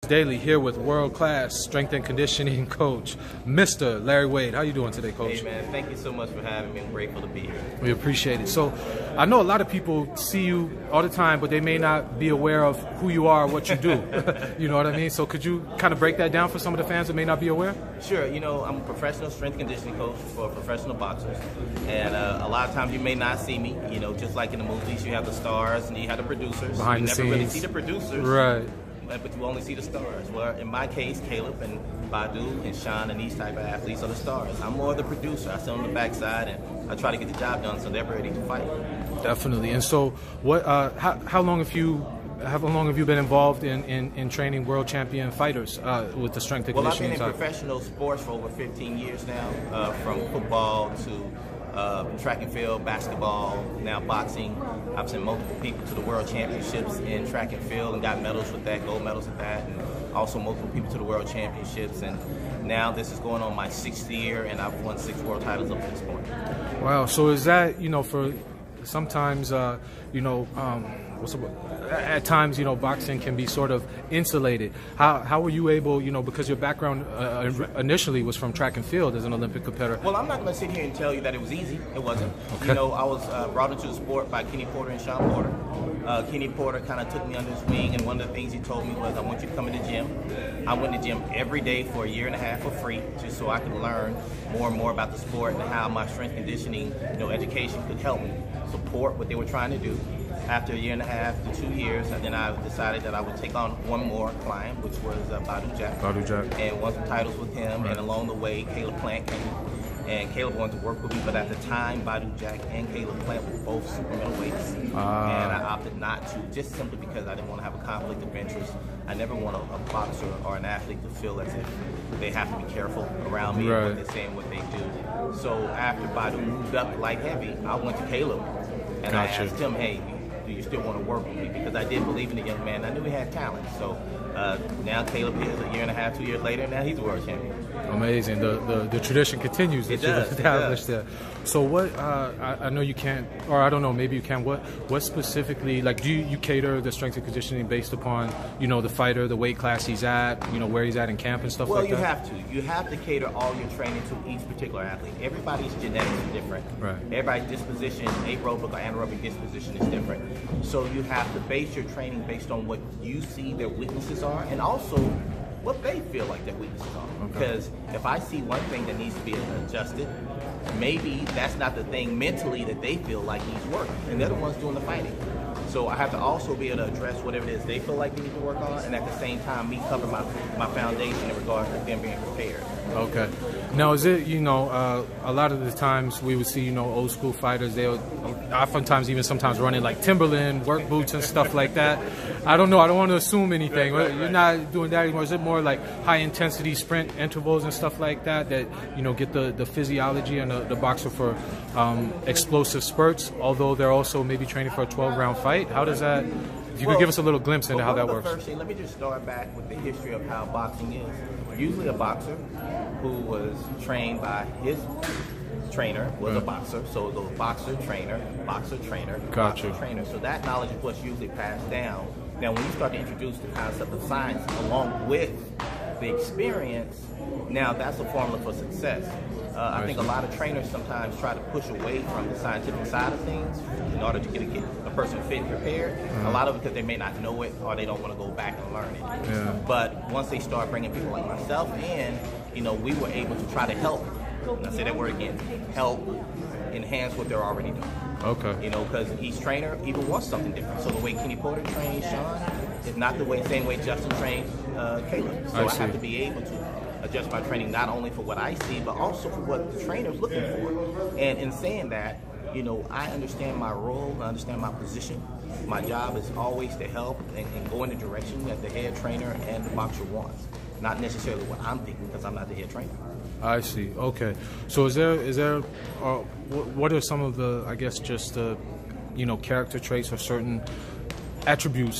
Daily here with world-class strength and conditioning coach, Mr. Larry Wade. How you doing today, Coach? Hey, man. Thank you so much for having me. I'm grateful to be here. We appreciate it. So, I know a lot of people see you all the time, but they may not be aware of who you are, what you do. You know what I mean? So, could you kind of break that down for some of the fans that may not be aware? Sure. You know, I'm a professional strength conditioning coach for professional boxers, and a lot of times you may not see me. You know, just like in the movies, you have the stars and you have the producers. Behind the scenes. You never really see the producers. Right. But you only see the stars. Well, in my case, Caleb and Badu and Sean and these type of athletes are the stars. I'm more the producer. I sit on the backside and I try to get the job done so they're ready to fight. Definitely. And so, what? How long have you been involved in training world champion fighters with the strength and conditioning? Well, I've been in professional sports for over 15 years now, from football to track and field, basketball, now boxing. I've sent multiple people to the world championships in track and field and got medals with that, gold medals with that, and also multiple people to the world championships. And now this is going on my 6th year, and I've won 6 world titles up to this point. Wow. So is that, you know, for sometimes, you know, at times, you know, boxing can be sort of insulated. How were you able, you know, because your background initially was from track and field as an Olympic competitor? Well, I'm not going to sit here and tell you that it was easy. It wasn't. Okay. You know, I was brought into the sport by Kenny Porter and Sean Porter. Kenny Porter kind of took me under his wing, and one of the things he told me was, I want you to come in the gym. I went to the gym every day for a year and a half for free, just so I could learn more and more about the sport and how my strength conditioning, you know, education could help me support what they were trying to do. After a year and a half to 2 years, and then I decided that I would take on one more client, which was Badu Jack. Badu Jack. And won some titles with him, Right. and along the way, Caleb Plant came. And Caleb wanted to work with me, but at the time, Badu Jack and Caleb Plant were both super middleweights. And I opted not to, just simply because I didn't want to have a conflict of interest. I never want a boxer or an athlete to feel as if they have to be careful around me, Right. and what they're saying, what they do. So after Badu moved up light heavy, I went to Caleb, and Gotcha. I asked him, hey, do you still want to work with me? Because I did believe in the young man. I knew he had talent. So now Caleb is a year and a half, 2 years later, and now he's a world champion. Amazing. The tradition continues. It does. Established there. So what? I know you can't, or I don't know. Maybe you can. What specifically? Like, do you cater the strength and conditioning based upon, you know, the fighter, the weight class he's at, you know, where he's at in camp and stuff like that? Well, you have to. You have to cater all your training to each particular athlete. Everybody's genetics is different. Right. Everybody's disposition, aerobic or anaerobic disposition is different. So you have to base your training based on what you see their weaknesses are, and also what they feel like their weaknesses are. Okay. Because if I see one thing that needs to be adjusted, maybe that's not the thing mentally that they feel like needs work, and they're the ones doing the fighting. So I have to also be able to address whatever it is they feel like they need to work on, and at the same time, me cover my foundation in regards to them being prepared. Okay. Now, is it, you know, a lot of the times we would see, you know, old school fighters, they'll oftentimes even sometimes running like Timberland, work boots and stuff like that. I don't know. I don't want to assume anything. Right. You're not doing that anymore. Is it more like high intensity sprint intervals and stuff like that you know, get the physiology and the boxer for explosive spurts, although they're also maybe training for a 12-round fight? How does that, if you could give us a little glimpse into how that works. First thing, let me just start back with the history of how boxing is. Usually a boxer who was trained by his trainer was a boxer. So it goes boxer, trainer, boxer, trainer, Gotcha. boxer, trainer. So that knowledge is what's usually passed down. Now when you start to introduce the concept of science along with the experience, now that's a formula for success. I think a lot of trainers sometimes try to push away from the scientific side of things in order to get a person fit and prepared. A lot of it because they may not know it or they don't want to go back and learn it. Yeah. But once they start bringing people like myself in, you know, we were able to try to help, and I say that word again, help enhance what they're already doing. Okay. You know, because each trainer even wants something different. So the way Kenny Porter trains Sean is not the same way Justin trains Caleb. So I have to be able to adjust my training not only for what I see, but also for what the trainer's looking for. And in saying that, you know, I understand my role, I understand my position. My job is always to help and go in the direction that the head trainer and the boxer wants. Not necessarily what I'm thinking, because I'm not the head trainer. I see. Okay. So is there what are some of the, I guess, just the, you know, character traits or certain attributes